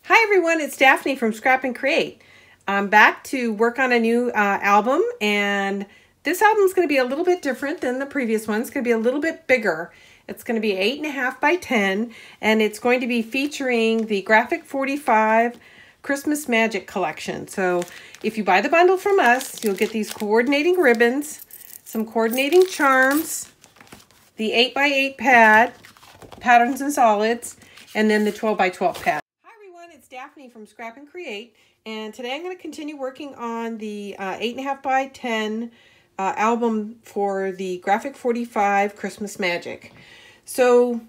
Hi everyone, it's Daphne from Scrap and Create. I'm back to work on a new album, and this album is going to be a little bit different than the previous one. It's going to be a little bit bigger. It's going to be 8.5 by 10, and it's going to be featuring the Graphic 45 Christmas Magic collection. So if you buy the bundle from us, you'll get these coordinating ribbons, some coordinating charms, the 8 by 8 pad, patterns and solids, and then the 12 by 12 pad. It's Daphne from Scrap and Create, and today I'm going to continue working on the 8.5 by 10 album for the Graphic 45 Christmas Magic. So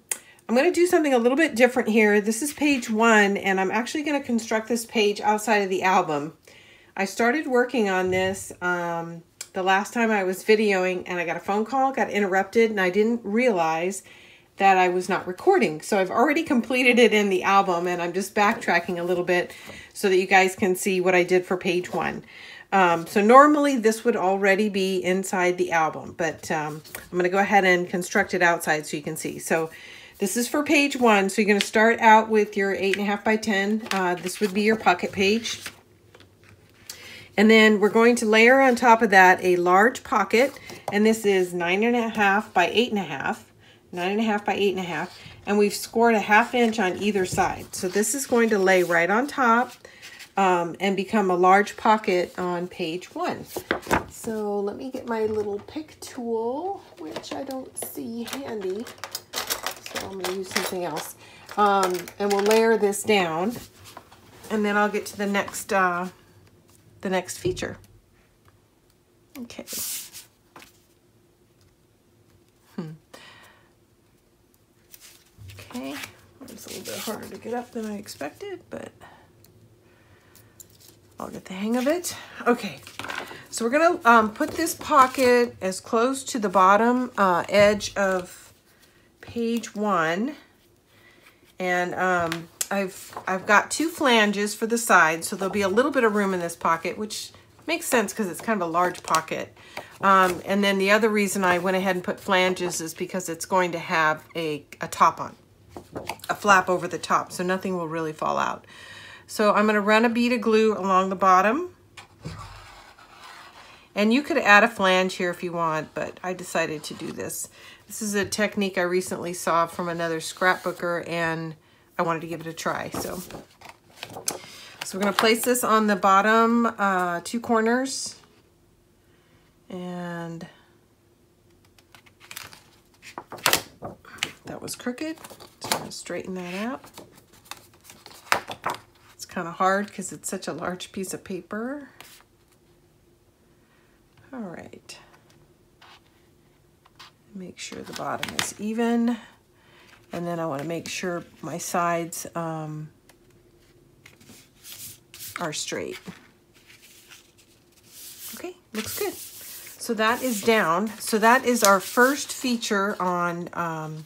I'm going to do something a little bit different here. This is page 1, and I'm actually going to construct this page outside of the album. I started working on this the last time I was videoing, and I got a phone call, got interrupted, and I didn't realize that I was not recording. So I've already completed it in the album, and I'm just backtracking a little bit so that you guys can see what I did for page 1. So normally this would already be inside the album, but I'm going to go ahead and construct it outside so you can see. So this is for page 1. So you're going to start out with your 8.5 by 10. This would be your pocket page. And then we're going to layer on top of that a large pocket, and this is 9.5 by 8.5. 9.5 by 8.5, and we've scored a 1/2 inch on either side. So this is going to lay right on top and become a large pocket on page 1. So let me get my little pick tool, which I don't see handy. So I'm going to use something else. And we'll layer this down, and then I'll get to the next feature. Okay. Okay, it's a little bit harder to get up than I expected, but I'll get the hang of it. Okay, so we're gonna put this pocket as close to the bottom edge of page 1, and I've got 2 flanges for the sides, so there'll be a little bit of room in this pocket, which makes sense because it's kind of a large pocket. And then the other reason I went ahead and put flanges is because it's going to have a top on. A flap over the top, so nothing will really fall out. So I'm going to run a bead of glue along the bottom, and you could add a flange here if you want, but I decided to do this. This is a technique I recently saw from another scrapbooker, and I wanted to give it a try. So we're going to place this on the bottom 2 corners, and that was crooked. So I'm going to straighten that out. It's kind of hard because it's such a large piece of paper. All right. Make sure the bottom is even. And then I want to make sure my sides are straight. Okay, looks good. So that is down. So that is our first feature on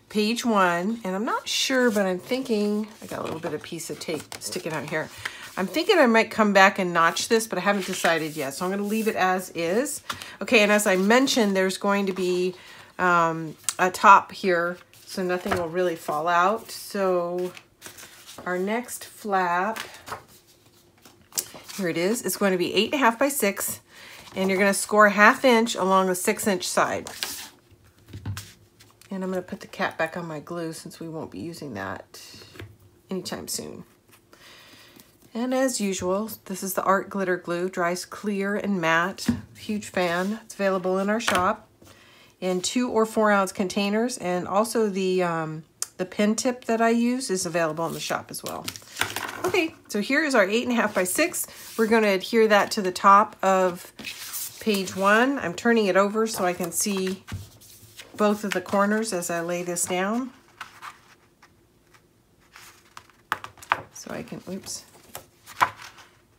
page 1, and I'm not sure, but I'm thinking, I got a little bit of piece of tape sticking out here. I'm thinking I might come back and notch this, but I haven't decided yet, so I'm going to leave it as is. Okay, and as I mentioned, there's going to be a top here, so nothing will really fall out. So our next flap, here it is, it's going to be 8.5 by 6, and you're going to score a 1/2 inch along the 6-inch side. And I'm going to put the cap back on my glue since we won't be using that anytime soon. And as usual, this is the Art Glitter Glue. Dries clear and matte. Huge fan. It's available in our shop in 2 or 4 ounce containers. And also the pen tip that I use is available in the shop as well. Okay, so here is our 8.5 by 6. We're going to adhere that to the top of page 1. I'm turning it over so I can see both of the corners as I lay this down. So I can, oops,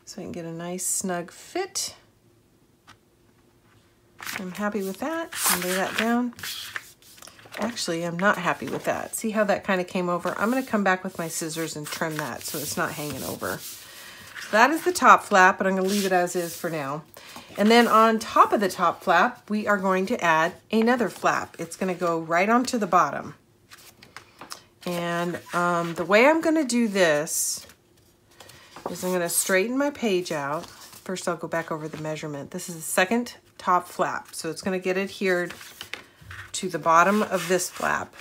so I can get a nice snug fit. I'm happy with that. I'll lay that down. Actually, I'm not happy with that. See how that kind of came over? I'm going to come back with my scissors and trim that so it's not hanging over. So that is the top flap, but I'm going to leave it as is for now. And then on top of the top flap, we are going to add another flap. It's going to go right onto the bottom. And the way I'm going to do this is I'm going to straighten my page out. First, I'll go back over the measurement. This is the second top flap, so it's going to get adhered to the bottom of this flap.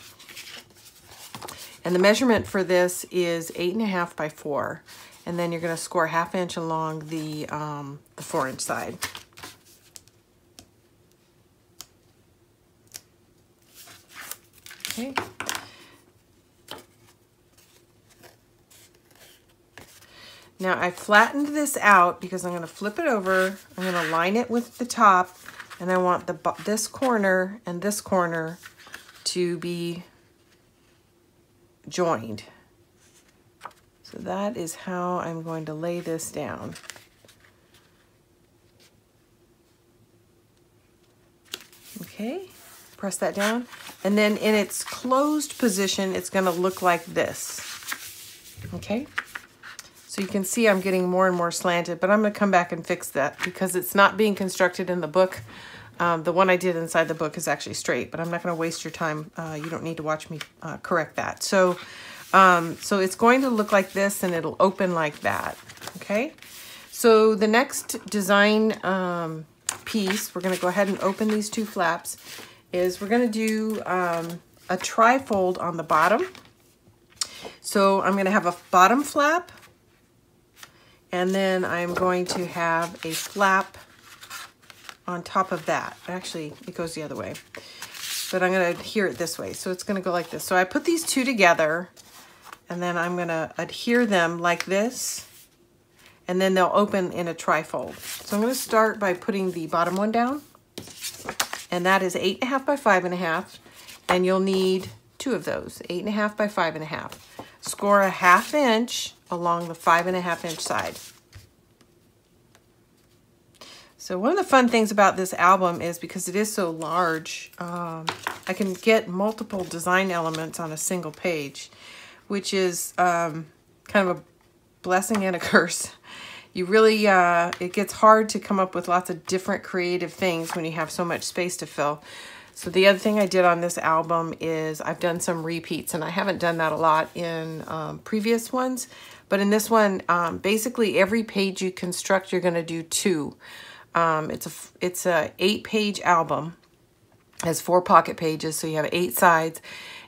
And the measurement for this is 8.5 by 4. And then you're going to score 1/2 inch along the 4-inch side. Okay. Now I flattened this out because I'm going to flip it over. I'm going to line it with the top, and I want this corner and this corner to be joined. So that is how I'm going to lay this down. Okay, press that down. And then in its closed position, it's going to look like this. Okay, so you can see I'm getting more and more slanted, but I'm going to come back and fix that because it's not being constructed in the book. The one I did inside the book is actually straight, but I'm not going to waste your time. You don't need to watch me correct that. So it's going to look like this, and it'll open like that. Okay, so the next design piece, we're going to go ahead and open these two flaps, is we're going to do a tri-fold on the bottom. So I'm going to have a bottom flap, and then I'm going to have a flap on top of that. Actually, it goes the other way, but I'm going to adhere it this way. So it's going to go like this. So I put these two together, and then I'm going to adhere them like this, and then they'll open in a tri-fold. So I'm going to start by putting the bottom one down, and that is 8.5 by 5.5, and you'll need 2 of those, 8.5 by 5.5. Score 1/2 inch along the 5.5 inch side. So one of the fun things about this album is because it is so large, I can get multiple design elements on a single page, which is kind of a blessing and a curse. You really, it gets hard to come up with lots of different creative things when you have so much space to fill. So the other thing I did on this album is I've done some repeats, and I haven't done that a lot in previous ones, but in this one, basically every page you construct, you're going to do 2. It's a 8-page album. It has 4 pocket pages, so you have 8 sides.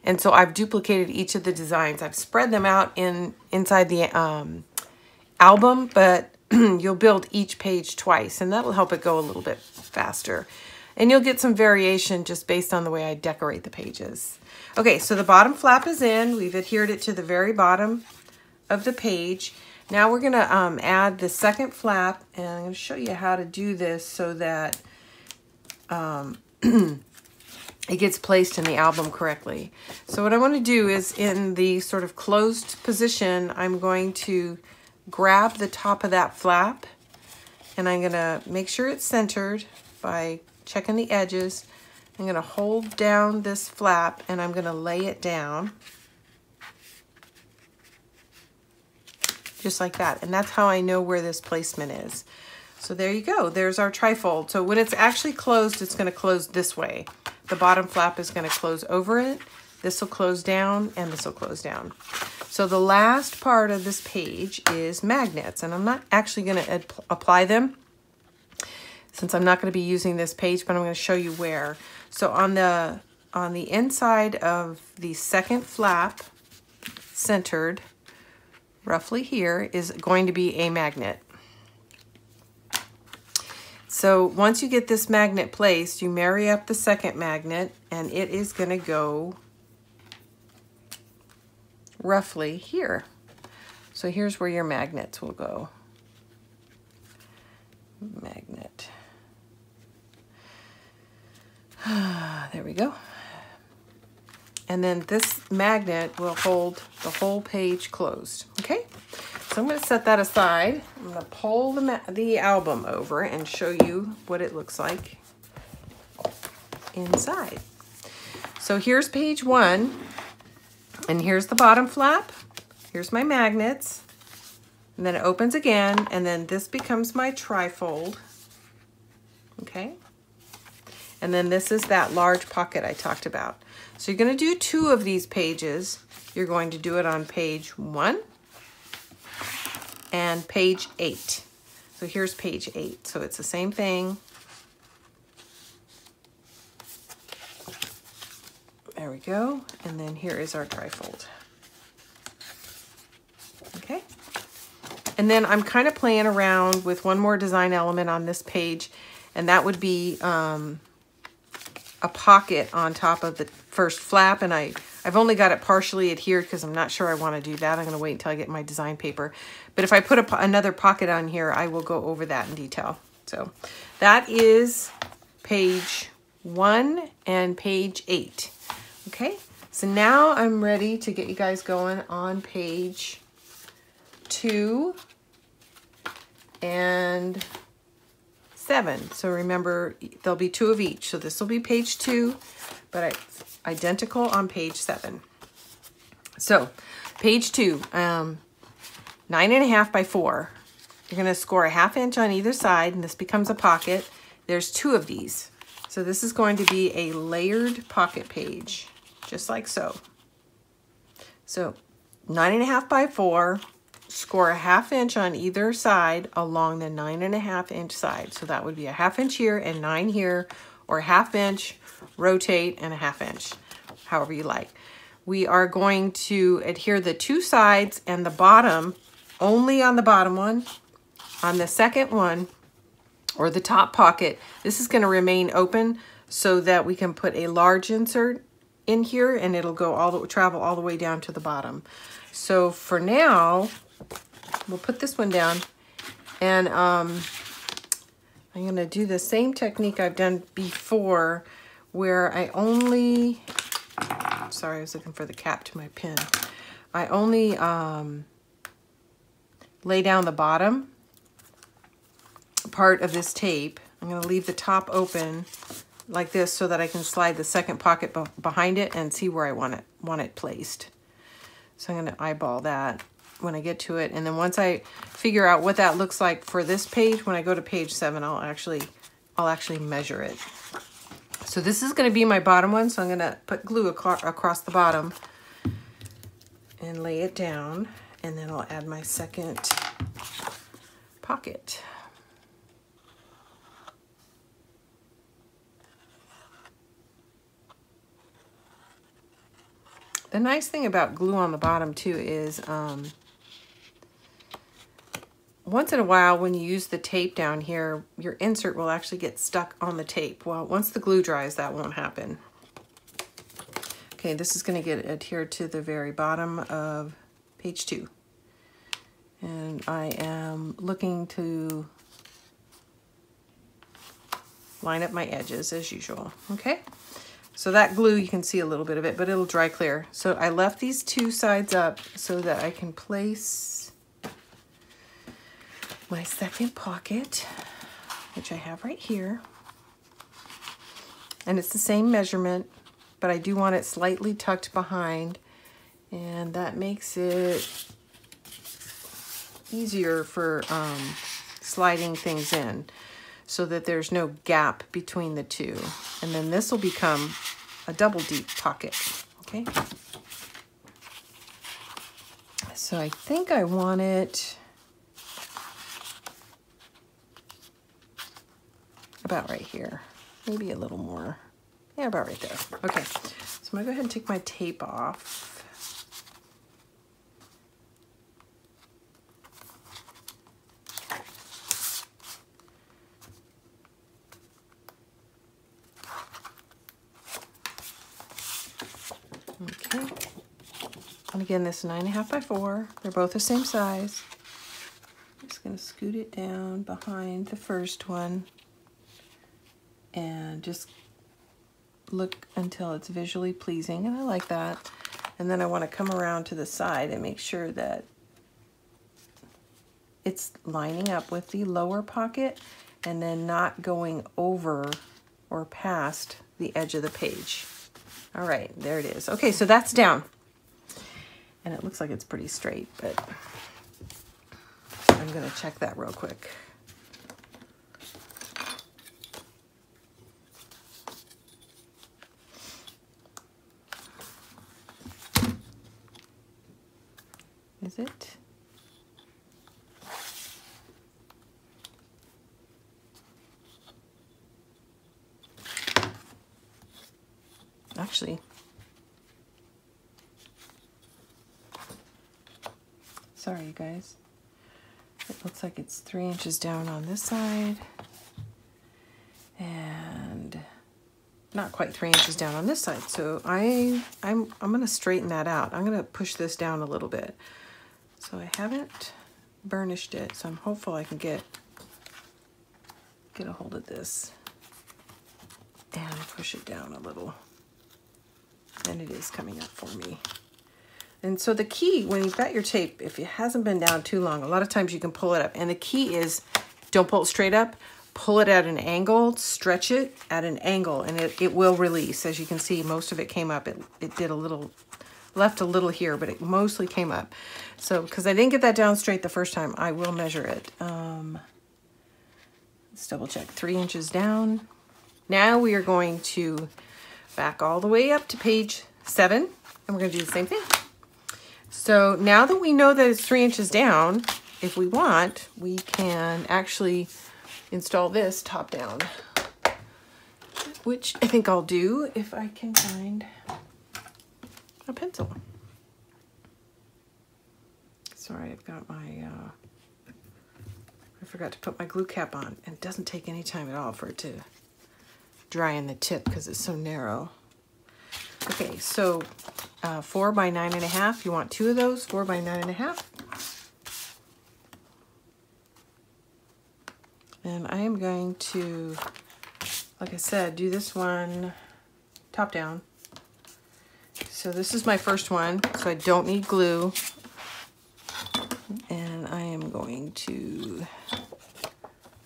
And so I've duplicated each of the designs. I've spread them out inside the album, but you'll build each page twice, and that'll help it go a little bit faster. And you'll get some variation just based on the way I decorate the pages. Okay, so the bottom flap is in. We've adhered it to the very bottom of the page. Now we're gonna add the second flap, and I'm gonna show you how to do this so that it gets placed in the album correctly. So what I wanna do is in the sort of closed position, I'm going to grab the top of that flap, and I'm gonna make sure it's centered by checking the edges. I'm gonna hold down this flap, and I'm gonna lay it down. Just like that. And that's how I know where this placement is. So there you go. There's our trifold. So when it's actually closed, it's going to close this way. The bottom flap is going to close over it. This will close down, and this will close down. So the last part of this page is magnets, and I'm not actually going to apply them since I'm not going to be using this page, but I'm going to show you where. So on the inside of the second flap, centered roughly here, is going to be a magnet. So once you get this magnet placed, you marry up the second magnet, and it is going to go roughly here. So here's where your magnets will go. Magnet. There we go. And then this magnet will hold the whole page closed. Okay, so I'm going to set that aside. I'm going to pull the album over and show you what it looks like inside. So here's page 1, and here's the bottom flap. Here's my magnets, and then it opens again, and then this becomes my trifold. Okay, and then this is that large pocket I talked about. So you're going to do 2 of these pages. You're going to do it on page 1 and page 8. So here's page 8. So it's the same thing. There we go. And then here is our trifold. Okay. And then I'm kind of playing around with one more design element on this page, and that would be a pocket on top of the first flap. And I've only got it partially adhered because I'm not sure I want to do that. I'm going to wait until I get my design paper. But if I put another pocket on here, I will go over that in detail. So that is page 1 and page 8. Okay, so now I'm ready to get you guys going on page 2 and 7. So remember, there'll be 2 of each. So this will be page 2, but identical on page 7. So page 2, 9.5 by 4. You're going to score a 1/2 inch on either side, and this becomes a pocket. There's 2 of these. So this is going to be a layered pocket page, just like so. So 9.5 by 4, score a 1/2 inch on either side along the 9.5 inch side. So that would be a 1/2 inch here and 9 here, or a 1/2 inch, rotate, and a 1/2 inch, however you like. We are going to adhere the 2 sides and the bottom only on the bottom one. On the second one, or the top pocket, this is going to remain open so that we can put a large insert in here, and it'll go travel all the way down to the bottom. So for now, we'll put this one down, and I'm going to do the same technique I've done before, where I only, sorry, I was looking for the cap to my pen. I only lay down the bottom part of this tape. I'm going to leave the top open like this so that I can slide the second pocket behind it and see where I want it placed. So I'm going to eyeball that when I get to it, and then once I figure out what that looks like for this page, when I go to page 7, I'll actually measure it. So this is going to be my bottom one, so I'm going to put glue across the bottom and lay it down, and then I'll add my second pocket. The nice thing about glue on the bottom too is once in a while when you use the tape down here, your insert will actually get stuck on the tape. Well, once the glue dries, that won't happen. Okay, this is going to get adhered to the very bottom of page 2. And I am looking to line up my edges as usual. Okay. So that glue, you can see a little bit of it, but it'll dry clear. So I left these 2 sides up so that I can place my second pocket, which I have right here. And it's the same measurement, but I do want it slightly tucked behind, and that makes it easier for sliding things in, so that there's no gap between the 2. And then this will become a double deep pocket, okay? So I think I want it about right here. Maybe a little more. Yeah, about right there. Okay, so I'm gonna go ahead and take my tape off. Okay, and again, this is 9.5 by 4. They're both the same size. I'm just going to scoot it down behind the first one and just look until it's visually pleasing, and I like that. And then I want to come around to the side and make sure that it's lining up with the lower pocket and then not going over or past the edge of the page. All right, there it is. Okay, so that's down. And it looks like it's pretty straight, but I'm going to check that real quick. Is it? actually. Sorry, you guys. It looks like it's 3 inches down on this side and not quite 3 inches down on this side. So I'm going to straighten that out. I'm going to push this down a little bit. So I haven't burnished it, so I'm hopeful I can get a hold of this and push it down a little. And it is coming up for me. And so the key, when you've got your tape, if it hasn't been down too long, a lot of times you can pull it up. And the key is, don't pull it straight up, pull it at an angle, stretch it at an angle, and it will release. As you can see, most of it came up. It did a little, left a little here, but it mostly came up. So, because I didn't get that down straight the first time, I will measure it. Let's double check, 3 inches down. Now we are going to back all the way up to page 7, and we're going to do the same thing. So now that we know that it's 3 inches down, if we want, we can actually install this top down, which I think I'll do if I can find a pencil. Sorry, I've got my, I forgot to put my glue cap on, and it doesn't take any time at all for it to dry in the tip because it's so narrow. Okay, so 4 by 9.5, you want 2 of those, 4 by 9.5. And I am going to, like I said, do this one top down. So this is my first one, so I don't need glue. And I am going to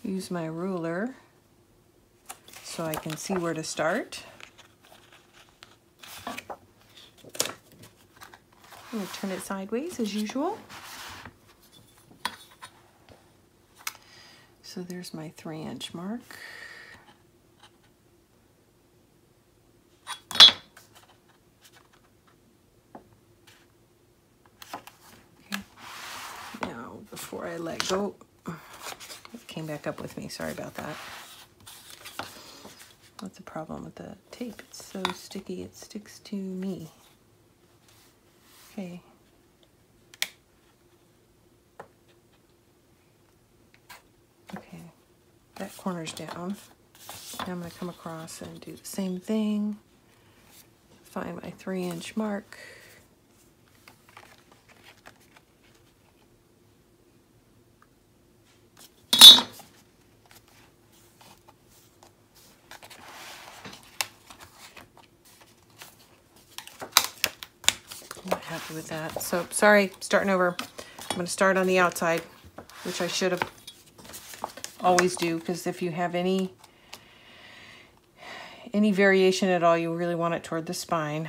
use my ruler so I can see where to start. I'm going to turn it sideways as usual. So there's my 3-inch mark. Okay. Now, before I let go, it came back up with me. Sorry about that. That's the problem with the tape. It's so sticky, it sticks to me. Okay. Okay, that corner's down. Now I'm going to come across and do the same thing. Find my 3-inch mark. I'm not happy with that. So, sorry, starting over. I'm going to start on the outside, which I should have always do, because if you have any variation at all, you really want it toward the spine.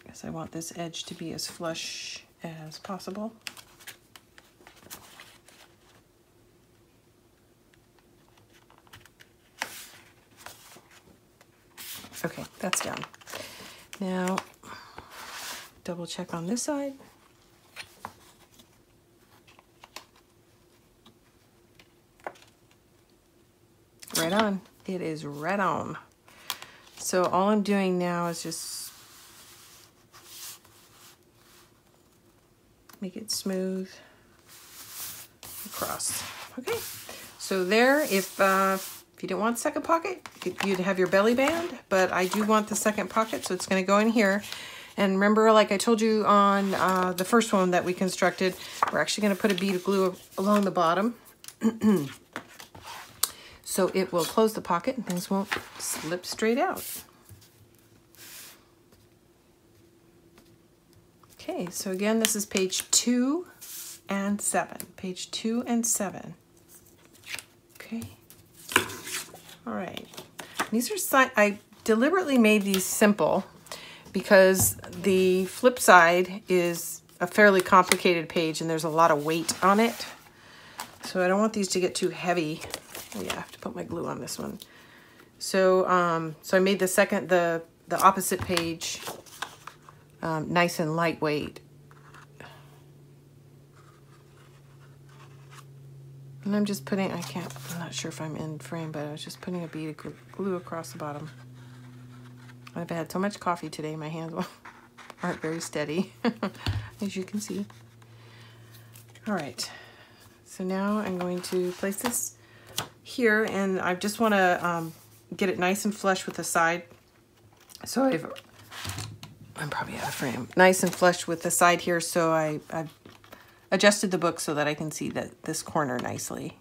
Because I want this edge to be as flush as possible. Okay, that's down. Now, double check on this side. Right on. It is right on. So all I'm doing now is just make it smooth across. Okay. So there, if you didn't want second pocket, you'd have your belly band, but I do want the second pocket, so it's going to go in here. And remember, like I told you on the first one that we constructed, we're actually going to put a bead of glue along the bottom. So it will close the pocket and things won't slip straight out. Okay, so again, this is page 2 and 7. Page 2 and 7. Okay. All right. These are, I deliberately made these simple because the flip side is a fairly complicated page and there's a lot of weight on it. So I don't want these to get too heavy. Oh yeah, I have to put my glue on this one. So, so I made the opposite page nice and lightweight. And And I'm just putting, I'm not sure if I'm in frame, but I was just putting a bead of glue across the bottom. I've had so much coffee today, my hands aren't very steady, as you can see. All right, so now I'm going to place this here, and I just want to get it nice and flush with the side. So I'm probably out of frame. Nice and flush with the side here, so I've adjusted the book so that I can see this corner nicely.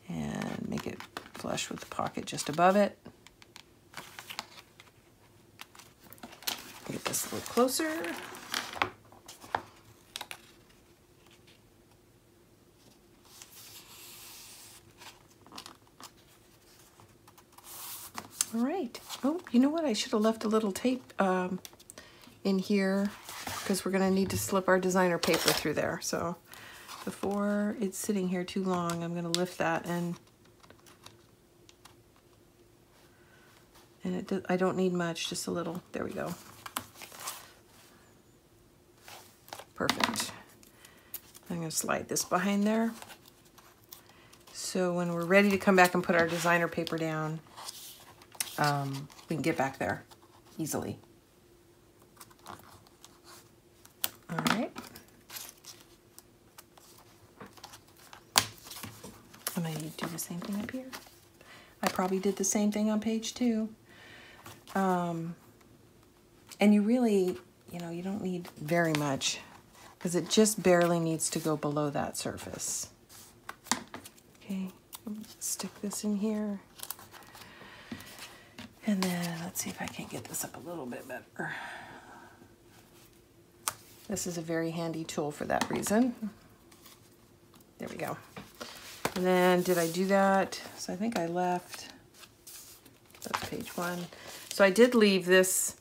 And make it flush with the pocket just above it. Get this a little closer. All right. Oh, you know what? I should have left a little tape in here because we're going to need to slip our designer paper through there. So before it's sitting here too long, I'm going to lift that and I don't need much, just a little. There we go. Perfect. I'm going to slide this behind there. So when we're ready to come back and put our designer paper down, we can get back there easily. All right. I'm going to do the same thing up here. I probably did the same thing on page 2. And you really, you don't need very much because it just barely needs to go below that surface. Okay, stick this in here. And then let's see if I can get this up a little bit better. This is a very handy tool for that reason. There we go. And then did I do that? So I think I left, that's page 1. So I did leave this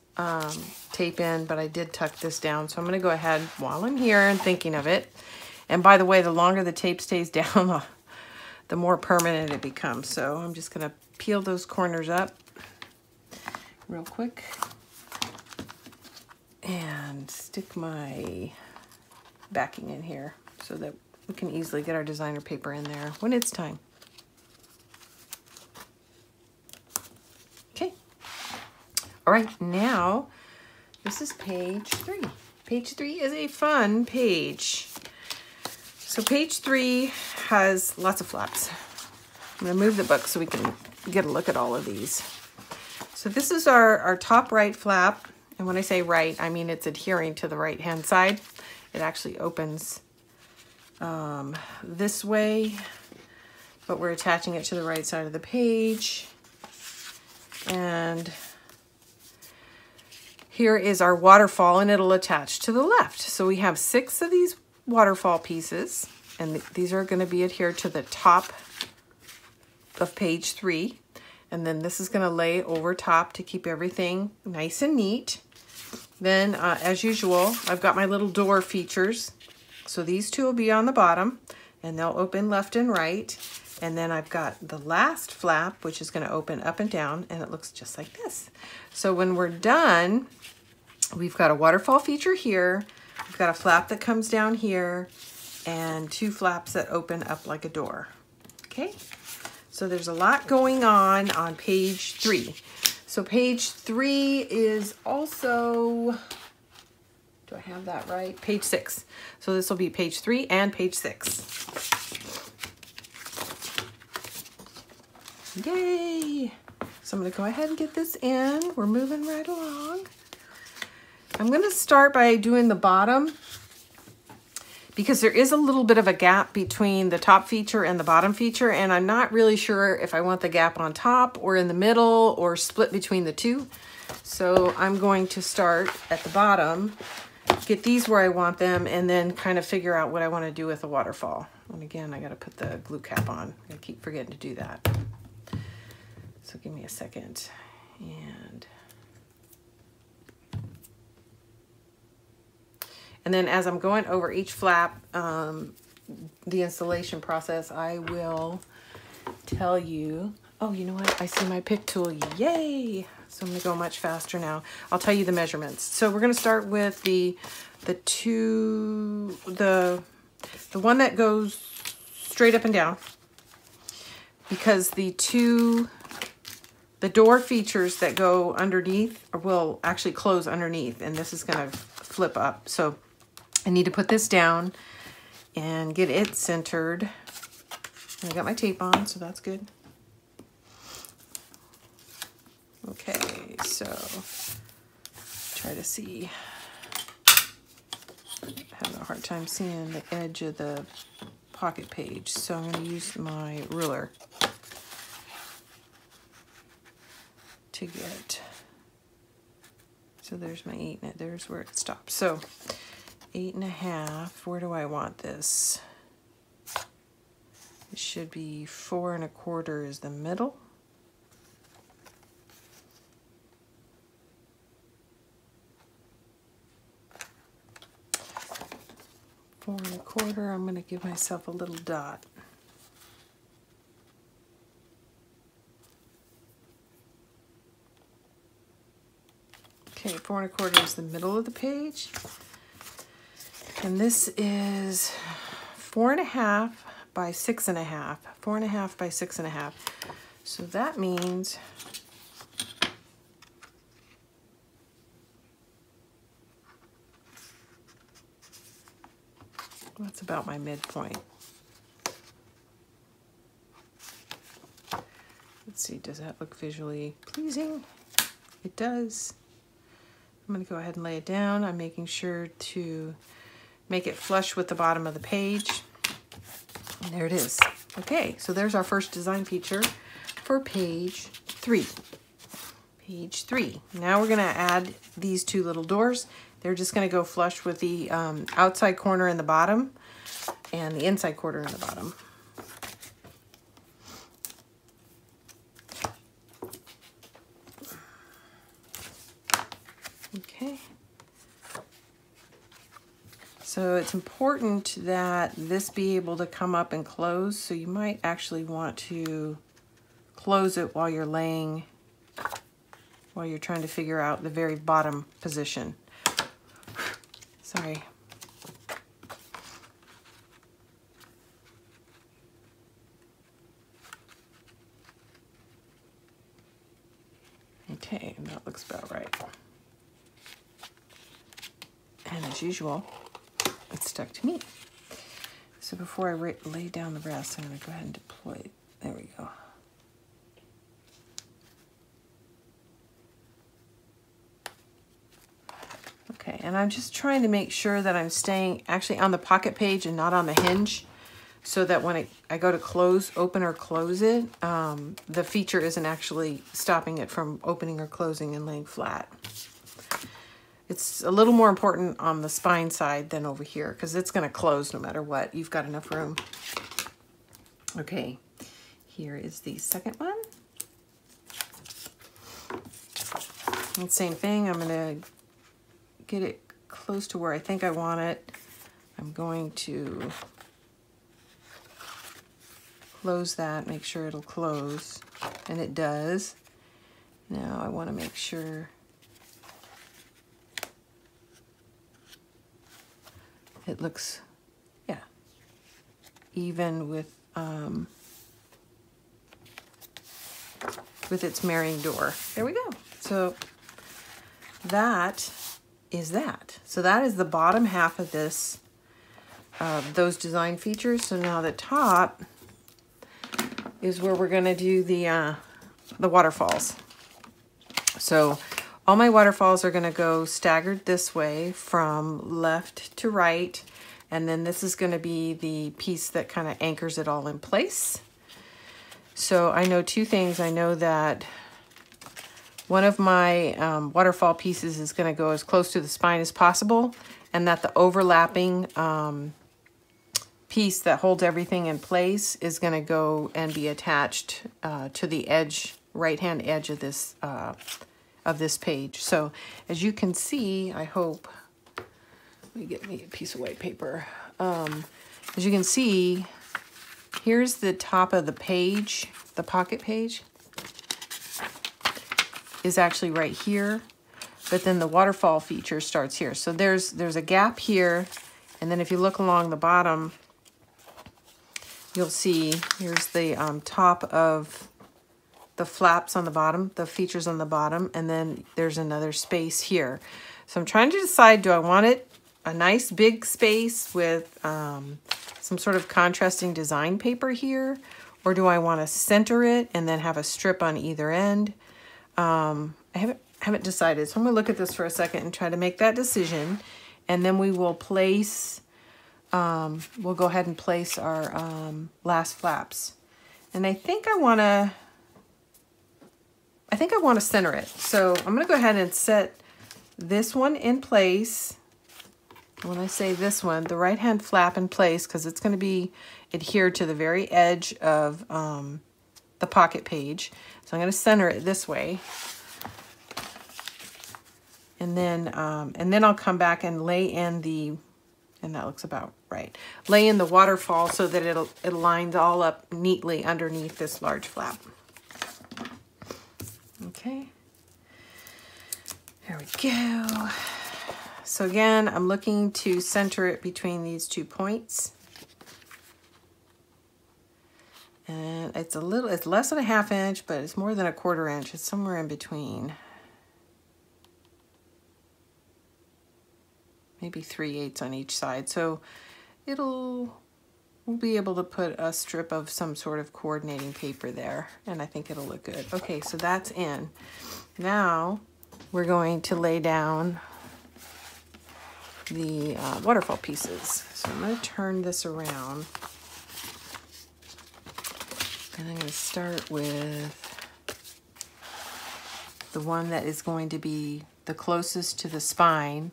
tape in, but I did tuck this down. So I'm going to go ahead while I'm here and thinking of it. And by the way, the longer the tape stays down, the more permanent it becomes. So I'm just going to peel those corners up real quick and stick my backing in here so that we can easily get our designer paper in there when it's time. Okay. All right, now this is page 3. Page 3 is a fun page. So page 3 has lots of flaps. I'm going to move the book so we can get a look at all of these. So this is our top right flap. And when I say right, I mean it's adhering to the right-hand side. It actually opens this way, but we're attaching it to the right side of the page. And here is our waterfall, and it'll attach to the left. So we have 6 of these waterfall pieces, and these are going to be adhered to the top of page 3. And then this is going to lay over top to keep everything nice and neat. Then, as usual, I've got my little door features. So these 2 will be on the bottom, and they'll open left and right. And then I've got the last flap, which is going to open up and down, and it looks just like this. So when we're done, we've got a waterfall feature here. We've got a flap that comes down here, and 2 flaps that open up like a door. Okay? So there's a lot going on page 3. So page 3 is also, do I have that right? Page 6. So this will be page 3 and page 6. Yay! So I'm going to go ahead and get this in. We're moving right along. I'm going to start by doing the bottom, because there is a little bit of a gap between the top feature and the bottom feature, and I'm not really sure if I want the gap on top or in the middle or split between the 2. So I'm going to start at the bottom, get these where I want them, and then kind of figure out what I want to do with the waterfall. And again, I got to put the glue cap on. I keep forgetting to do that. So give me a second. And then as I'm going over each flap, the installation process, I will tell you, oh, you know what? I see my pick tool. Yay! So I'm going to go much faster now. I'll tell you the measurements. So we're going to start with the one that goes straight up and down, because the door features that go underneath will actually close underneath, and this is going to flip up. So I need to put this down and get it centered. And I got my tape on, so that's good. Okay, so try to see. I'm having a hard time seeing the edge of the pocket page, so I'm going to use my ruler to get. So there's my 8, and there's where it stops. So 8.5. Where do I want this? It should be 4 1/4 is the middle. Four 1/4. I'm going to give myself a little dot. Okay, 4 1/4 is the middle of the page. And this is 4.5 by 6.5. 4.5 by 6.5. So that means that's about my midpoint. Let's see, does that look visually pleasing? It does. I'm going to go ahead and lay it down. I'm making sure to make it flush with the bottom of the page. And there it is. Okay, so there's our first design feature for page 3. Page 3. Now we're going to add these 2 little doors. They're just going to go flush with the outside corner in the bottom and the inside corner in the bottom. Okay. So it's important that this be able to come up and close, so you might actually want to close it while you're trying to figure out the very bottom position. Sorry. Okay, that looks about right. And as usual, it's stuck to me. So before I lay down the rest, I'm going to go ahead and deploy it. There we go. Okay, and I'm just trying to make sure that I'm staying actually on the pocket page and not on the hinge, so that when I go to open or close it, the feature isn't actually stopping it from opening or closing and laying flat. It's a little more important on the spine side than over here, because it's going to close no matter what. You've got enough room. Okay, here is the second one. And same thing, I'm going to get it close to where I think I want it. I'm going to close that, make sure it'll close, and it does. Now I want to make sure it looks, yeah, even with its marrying door. There we go. So that is that. So that is the bottom half of this, those design features. So now the top is where we're going to do the waterfalls. So all my waterfalls are going to go staggered this way from left to right, and then this is going to be the piece that kind of anchors it all in place. So I know 2 things. I know that one of my waterfall pieces is going to go as close to the spine as possible, and that the overlapping piece that holds everything in place is going to go and be attached to the edge, right-hand edge of this page. So as you can see, I hope, let me get me a piece of white paper. As you can see, here's the top of the page, the pocket page is actually right here, but then the waterfall feature starts here. So there's a gap here, and then if you look along the bottom, you'll see here's the top of the flaps on the bottom, the features on the bottom, and then there's another space here. So I'm trying to decide, do I want it a nice big space with some sort of contrasting design paper here, or do I want to center it and then have a strip on either end? I haven't decided, so I'm going to look at this for a second and try to make that decision, and then we will place, we'll go ahead and place our last flaps. And I think I want to center it. So I'm going to go ahead and set this one in place. When I say this one, the right hand flap in place, because it's going to be adhered to the very edge of the pocket page. So I'm going to center it this way. And then I'll come back and lay in the, and that looks about right, lay in the waterfall so that it lines all up neatly underneath this large flap. Okay, there we go. So again, I'm looking to center it between these 2 points. And it's less than a ½ inch, but it's more than a ¼ inch. It's somewhere in between. Maybe 3/8 on each side. So we'll be able to put a strip of some sort of coordinating paper there, and I think it'll look good. Okay, so that's in. Now we're going to lay down the waterfall pieces. So I'm going to turn this around, and I'm going to start with the one that is going to be the closest to the spine,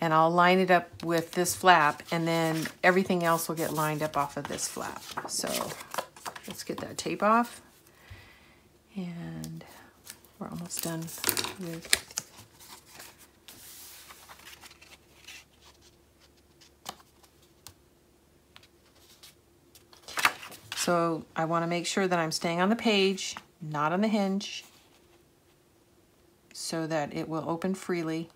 and I'll line it up with this flap, and then everything else will get lined up off of this flap. So let's get that tape off, and we're almost done with so I want to make sure that I'm staying on the page, not on the hinge, so that it will open freely.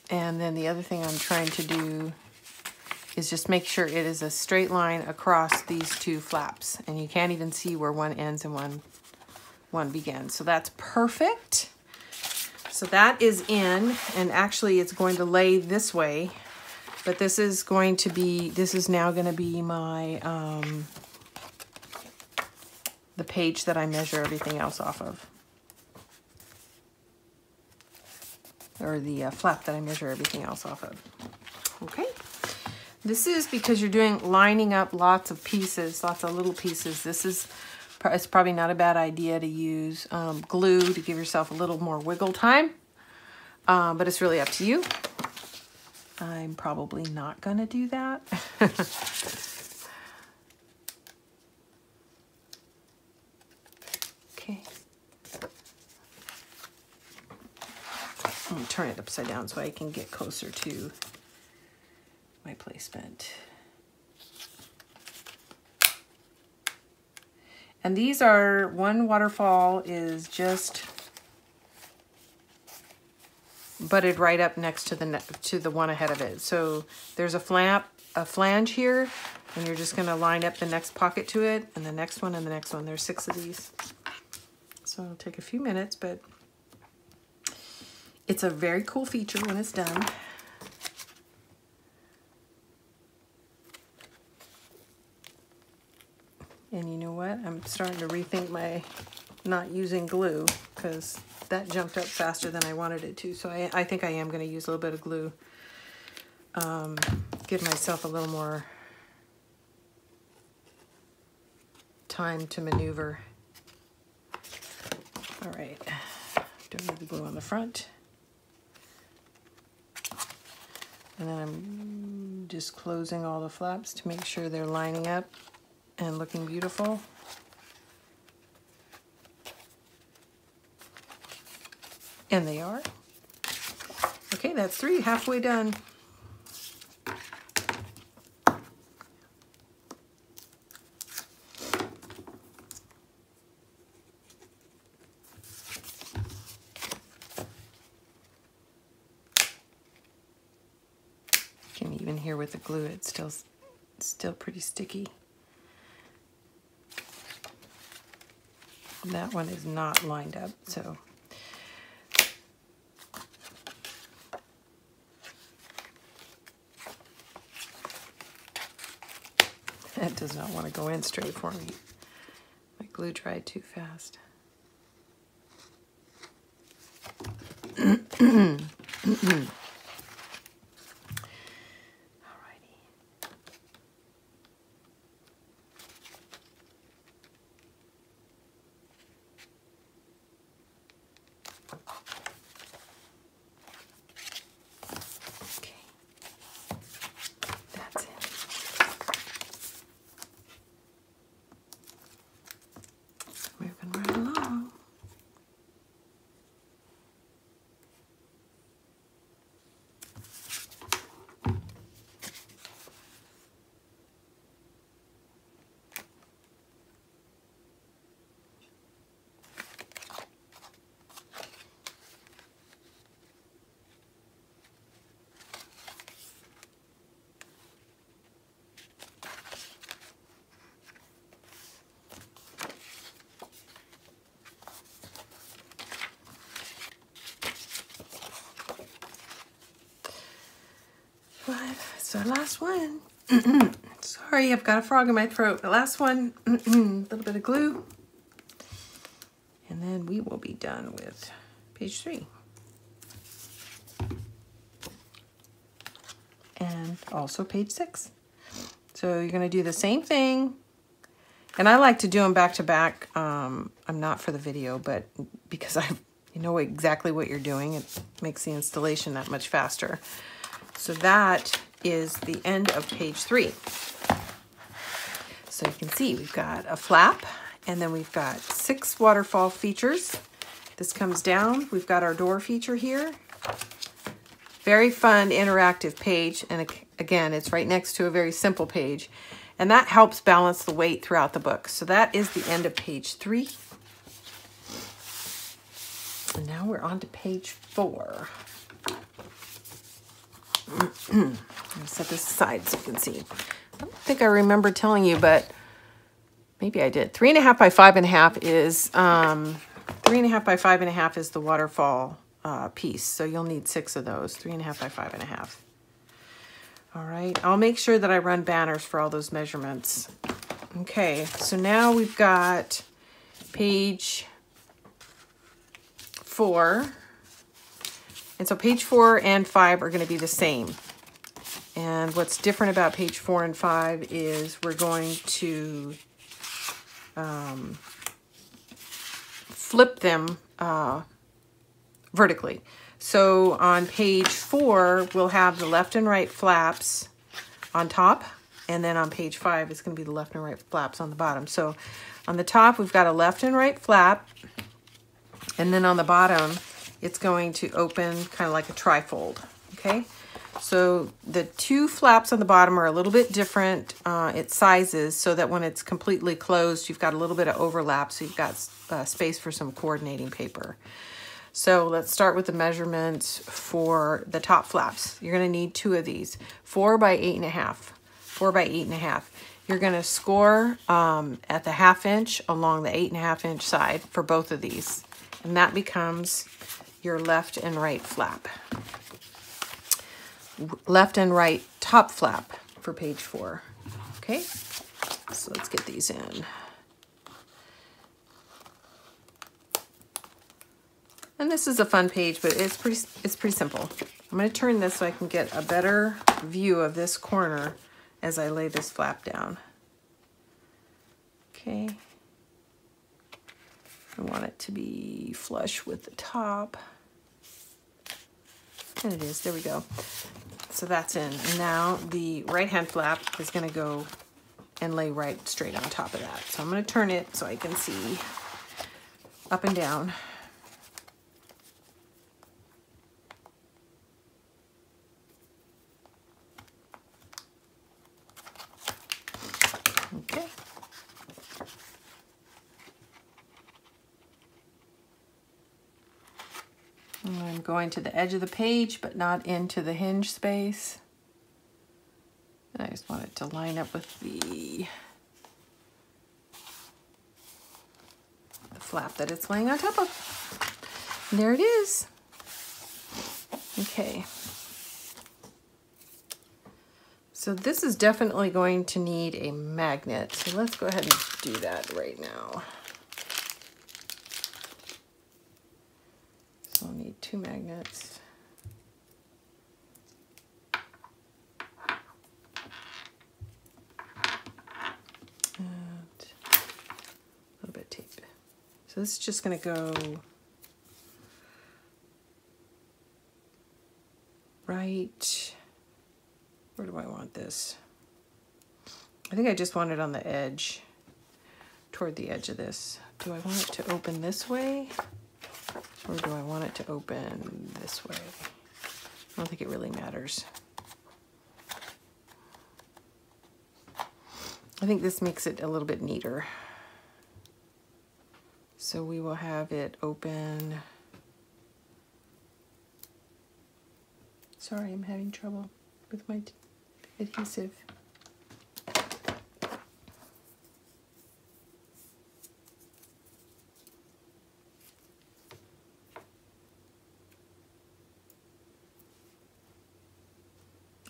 And then the other thing I'm trying to do is just make sure it is a straight line across these 2 flaps. And you can't even see where one ends and one begins. So that's perfect. So that is in, and actually it's going to lay this way, but this is now going to be my, the page that I measure everything else off of. Or the flap that I measure everything else off of. Okay. This is because you're lining up lots of pieces, lots of little pieces. It's probably not a bad idea to use glue to give yourself a little more wiggle time, but it's really up to you. I'm probably not going to do that. Okay. I'm going to turn it upside down so I can get closer to my placement. And these are, one waterfall is just butted right up next to the one ahead of it. So there's a flange here, and you're just going to line up the next pocket to it, and the next one, and the next one. There's 6 of these. So it'll take a few minutes, but it's a very cool feature when it's done. And you know what? I'm starting to rethink my not using glue, because that jumped up faster than I wanted it to. So I think I am going to use a little bit of glue. Give myself a little more time to maneuver. All right. Don't need the glue on the front. And then I'm just closing all the flaps to make sure they're lining up and looking beautiful. And they are. Okay, that's 3, halfway done. in here with the glue, it's still pretty sticky. That one is not lined up, so. That does not want to go in straight for me. My glue dried too fast. Alrighty. So last one. Sorry, I've got a frog in my throat. The last one, a little bit of glue. And then we will be done with page 3. And also page 6. So you're gonna do the same thing. And I like to do them back to back. I'm not for the video, but because you know exactly what you're doing, it makes the installation that much faster. So that is the end of page 3. So you can see we've got a flap, and then we've got 6 waterfall features. This comes down. We've got our door feature here. Very fun interactive page, and again, it's right next to a very simple page, and that helps balance the weight throughout the book. So that is the end of page 3. And now we're on to page 4. I'm going to set this aside so you can see. I don't think I remember telling you, but maybe I did. 3.5 by 5.5 is 3.5 by 5.5 is the waterfall piece. So you'll need 6 of those. 3.5 by 5.5. All right. I'll make sure that I run banners for all those measurements. Okay. So now we've got page 4. And so page 4 and 5 are going to be the same. And what's different about page 4 and 5 is we're going to flip them vertically. So on page 4, we'll have the left and right flaps on top. And then on page 5, it's going to be the left and right flaps on the bottom. So on the top, we've got a left and right flap. And then on the bottom, it's going to open kind of like a trifold, okay? So the 2 flaps on the bottom are a little bit different its sizes, so that when it's completely closed, you've got a little bit of overlap, so you've got space for some coordinating paper. So let's start with the measurements for the top flaps. You're gonna need 2 of these, 4 by 8.5, 4 by 8.5. You're gonna score at the 1/2 inch along the 8.5 inch side for both of these. And that becomes your left and right flap. Left and right top flap for page 4. Okay, so let's get these in. And this is a fun page, but it's pretty simple. I'm going to turn this so I can get a better view of this corner as I lay this flap down. Okay. I want it to be flush with the top. And it is, there we go. So that's in. And now the right hand flap is gonna go and lay right straight on top of that. So I'm gonna turn it so I can see up and down. Okay. And I'm going to the edge of the page, but not into the hinge space. to line up with the flap that it's laying on top of. And there it is. Okay. So this is definitely going to need a magnet. So let's go ahead and do that right now. So I'll need 2 magnets. And a little bit of tape. So this is just going to go right. Where do I want this? I think I just want it on the edge, toward the edge of this. Do I want it to open this way? Or do I want it to open this way? I don't think it really matters. I think this makes it a little bit neater. So we will have it open. Sorry, I'm having trouble with my adhesive.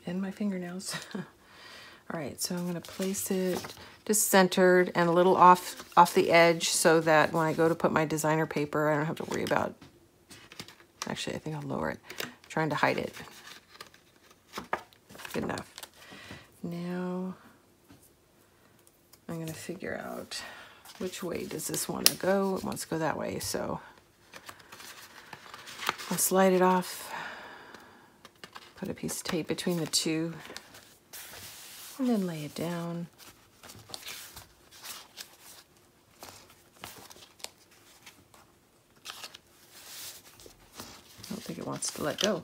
And my fingernails. All right, so I'm gonna place it just centered and a little off the edge so that when I go to put my designer paper, I don't have to worry about, actually, I think I'll lower it, I'm trying to hide it. Good enough. Now, I'm gonna figure out which way does this wanna go. It wants to go that way, so I'll slide it off, put a piece of tape between the two, and then lay it down. I don't think it wants to let go.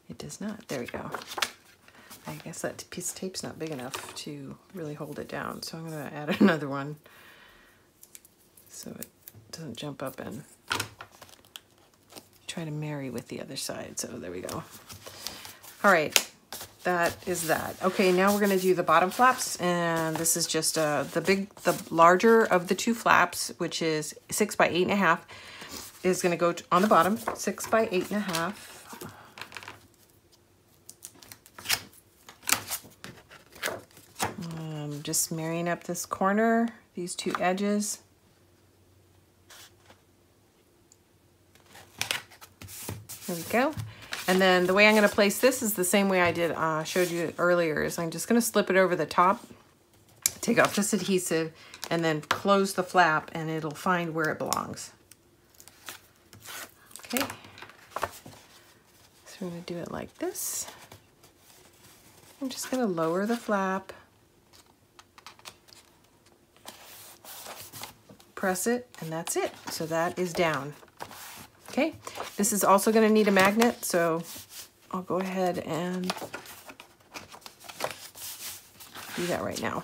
It does not. There we go. I guess that piece of tape's not big enough to really hold it down, so I'm going to add another one so it doesn't jump up and try to marry with the other side. So there we go. All right, that is that. Okay, now we're going to do the bottom flaps, and this is just the larger of the 2 flaps, which is 6 by 8.5, is going to go on the bottom. 6 by 8.5. Just marrying up this corner, these 2 edges. There we go. And then the way I'm going to place this is the same way I did showed you earlier. Is I'm just going to slip it over the top, take off this adhesive, and then close the flap, and it'll find where it belongs. Okay. So we're going to do it like this. I'm just going to lower the flap. Press it, and that's it. So that is down. Okay, this is also going to need a magnet, so I'll go ahead and do that right now.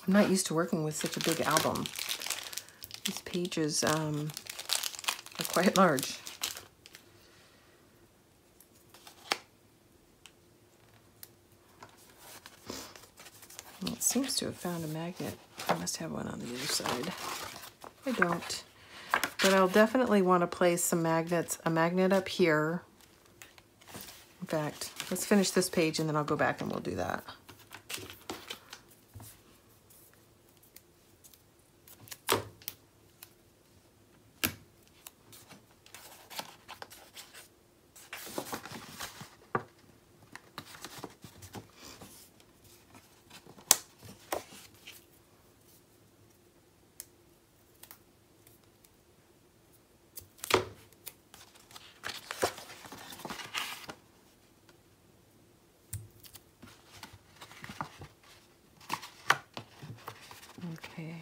I'm not used to working with such a big album. These pages are quite large. It seems to have found a magnet. I must have one on the other side. I don't. But I'll definitely want to place some magnets, a magnet up here. In fact, let's finish this page and then I'll go back and we'll do that. Okay,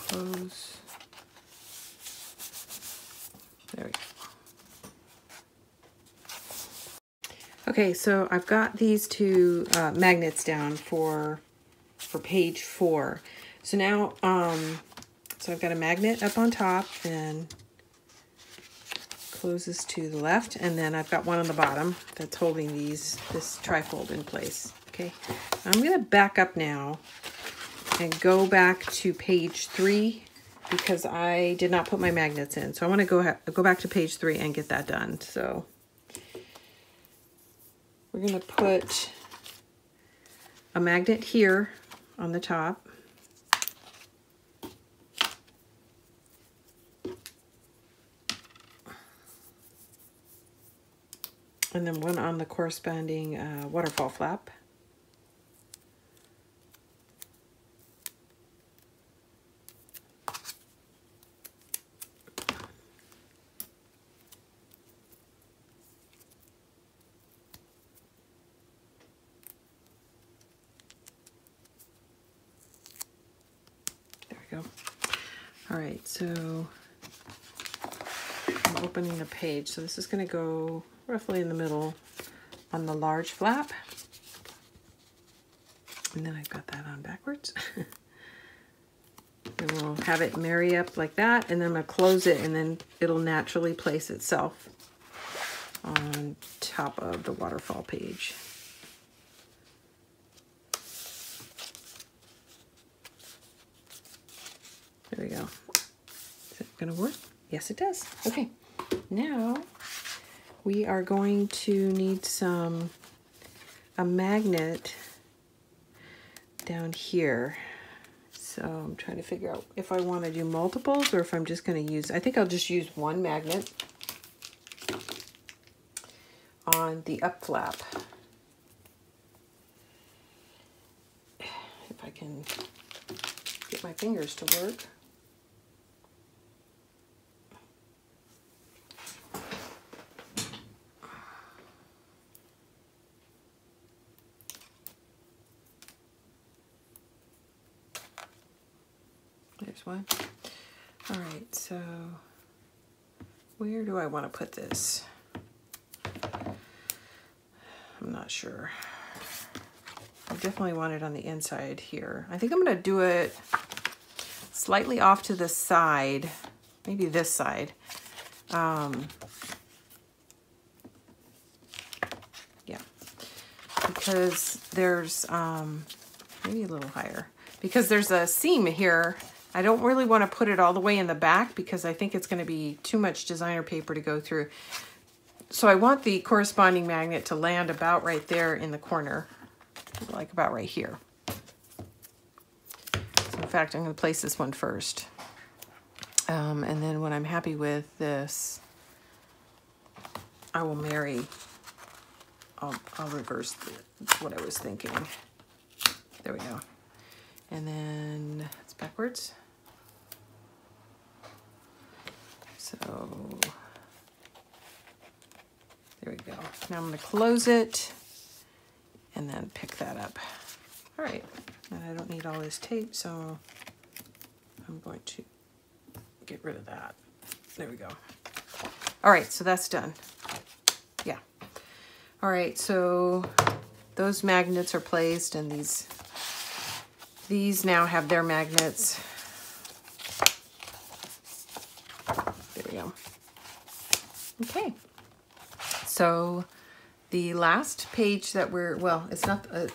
close. There we go. Okay, so I've got these 2 magnets down for for page 4. So now, so I've got a magnet up on top and closes to the left, and then I've got one on the bottom that's holding this trifold in place. Okay, I'm going to back up now and go back to page 3 because I did not put my magnets in. So I want to go back to page 3 and get that done. So we're going to put a magnet here on the top. And then one on the corresponding waterfall flap. There we go. All right, so I'm opening the page. So this is going to go roughly in the middle on the large flap. And then I've got that on backwards. And we'll have it marry up like that, and then I'm going to close it, and then it'll naturally place itself on top of the waterfall page. There we go. Is it going to work? Yes, it does. Okay. Now we are going to need a magnet down here. So I'm trying to figure out if I want to do multiples or if I'm just going to use, I think I'll just use one magnet on the up flap. If I can get my fingers to work. There's one. All right, so where do I want to put this? I'm not sure. I definitely want it on the inside here. I think I'm going to do it slightly off to the side, maybe this side. Yeah, because there's maybe a little higher, because there's a seam here. I don't really want to put it all the way in the back because I think it's going to be too much designer paper to go through. So I want the corresponding magnet to land about right there in the corner, like about right here. So in fact, I'm going to place this one first. And then when I'm happy with this, I will marry, I'll reverse what I was thinking. There we go. And then it's backwards. So there we go. Now I'm going to close it and then pick that up. All right, and I don't need all this tape, so I'm going to get rid of that. There we go. All right, so that's done. Yeah. All right, so those magnets are placed, and these now have their magnets. There we go. Okay. So the last page that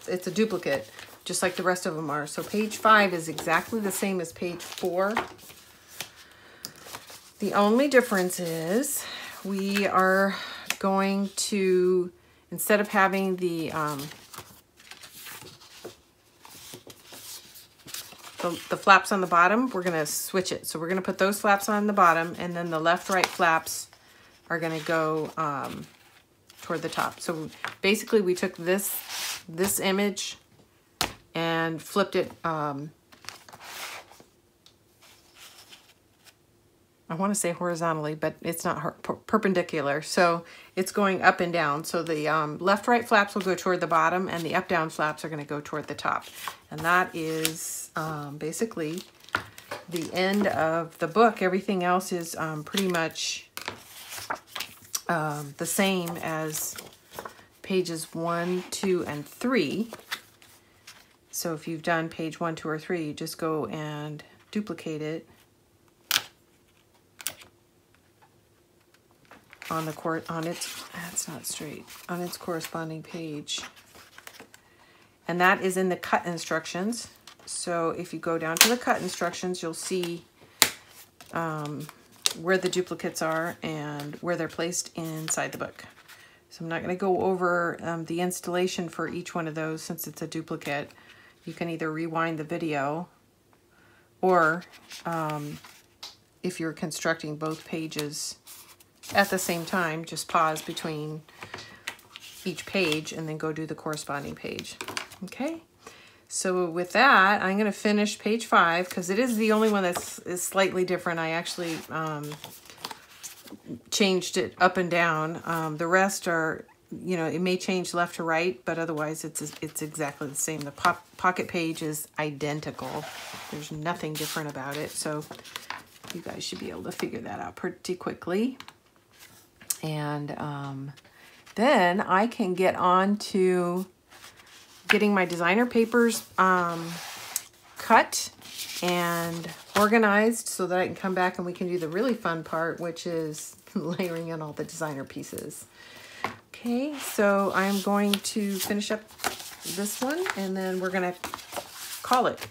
it's a duplicate, just like the rest of them are. So page 5 is exactly the same as page 4. The only difference is we are going to, instead of having the flaps on the bottom, we're going to switch it. So we're going to put those flaps on the bottom, and then the left-right flaps are going to go toward the top. So basically we took this image and flipped it, I want to say horizontally, but it's not perpendicular. So it's going up and down. So the left-right flaps will go toward the bottom, and the up-down flaps are going to go toward the top. And that is basically the end of the book. Everything else is pretty much the same as pages 1, 2, and 3. So if you've done page 1, 2, or 3, you just go and duplicate it on the that's not straight, on its corresponding page. And that is in the cut instructions. So if you go down to the cut instructions, you'll see where the duplicates are and where they're placed inside the book. So I'm not going to go over the installation for each one of those since it's a duplicate. You can either rewind the video, or if you're constructing both pages at the same time, just pause between each page and then go do the corresponding page. Okay, so with that, I'm going to finish page 5 because it is the only one is slightly different. I actually changed it up and down. The rest are, you know, it may change left to right, but otherwise it's exactly the same. The pocket page is identical. There's nothing different about it. So you guys should be able to figure that out pretty quickly. And then I can get on to getting my designer papers cut and organized so that I can come back and we can do the really fun part, which is layering in all the designer pieces. Okay, so I'm going to finish up this one and then we're going to call it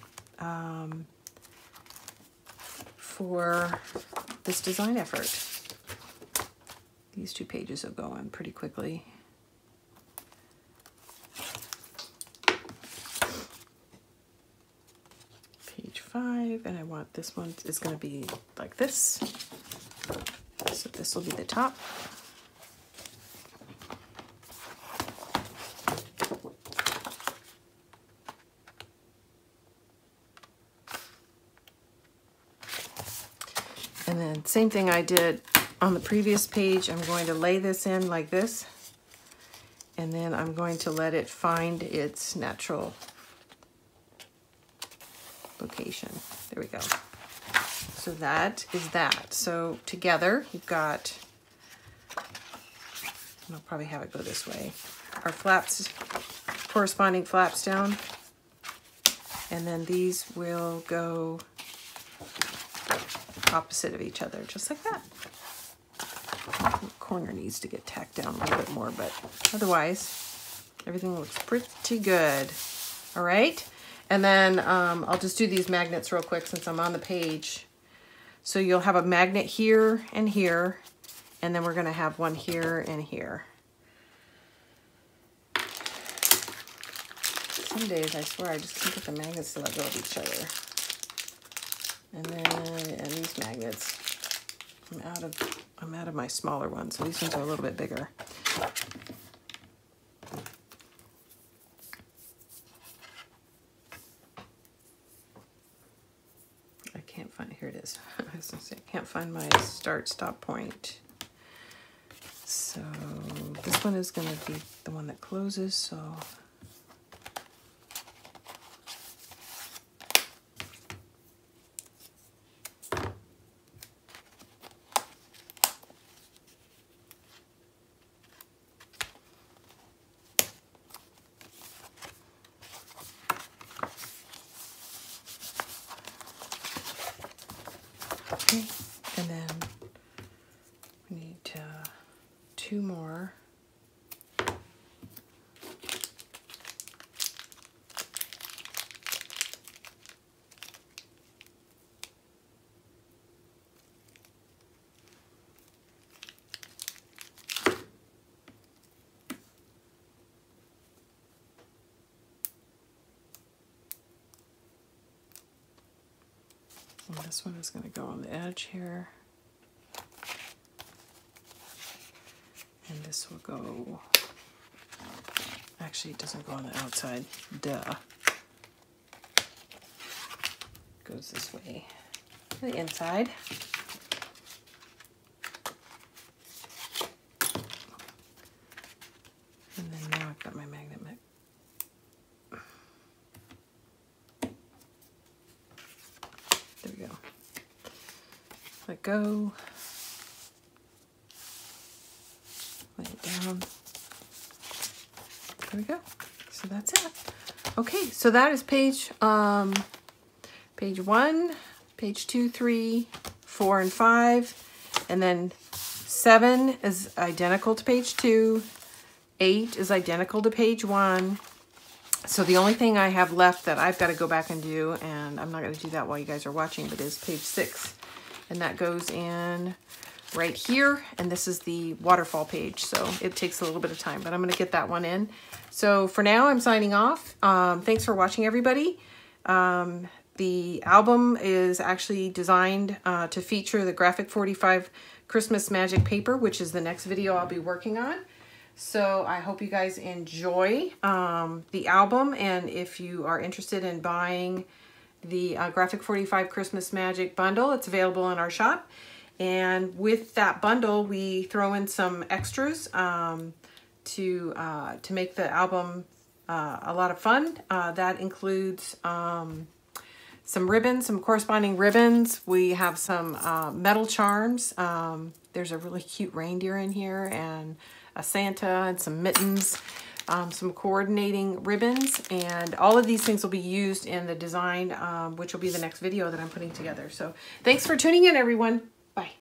for this design effort. These 2 pages will go on pretty quickly. Page 5, and I want this one is going to be like this. So this will be the top. And then same thing I did on the previous page. I'm going to lay this in like this, and then I'm going to let it find its natural location. There we go. So that is that. So together you've got, and I'll probably have it go this way, our flaps, corresponding flaps down, and then these will go opposite of each other, just like that. The corner needs to get tacked down a little bit more, but otherwise everything looks pretty good. All right, and then I'll just do these magnets real quick since I'm on the page. So you'll have a magnet here and here, and then we're going to have one here and here. Some days I swear I just can't get the magnets to let go of each other. And then these magnets, I'm out of my smaller ones, so these ones are a little bit bigger. I can't find, here it is. I was gonna say, I can't find my stop point. So this one is gonna be the one that closes, so okay, and then we need 2 more. And this one is going to go on the edge here. And this will go, actually it doesn't go on the outside, duh. It goes this way, to the inside. And then now I've got my magnet mitt. There we go. Let go. Lay it down. There we go. So that's it. Okay, so that is page 1, page 2, 3, 4, and 5. And then 7 is identical to page 2. 8 is identical to page 1. So the only thing I have left that I've got to go back and do, and I'm not going to do that while you guys are watching, but is page 6. And that goes in right here. And this is the waterfall page. So it takes a little bit of time, but I'm going to get that one in. So for now, I'm signing off. Thanks for watching, everybody. The album is actually designed to feature the Graphic 45 Christmas Magic paper, which is the next video I'll be working on. So I hope you guys enjoy the album, and if you are interested in buying the Graphic 45 Christmas Magic bundle, it's available in our shop. And with that bundle, we throw in some extras to make the album a lot of fun. That includes some ribbons, some corresponding ribbons. We have some metal charms. There's a really cute reindeer in here, and a Santa, and some mittens, some coordinating ribbons, and all of these things will be used in the design, which will be the next video that I'm putting together. So thanks for tuning in, everyone.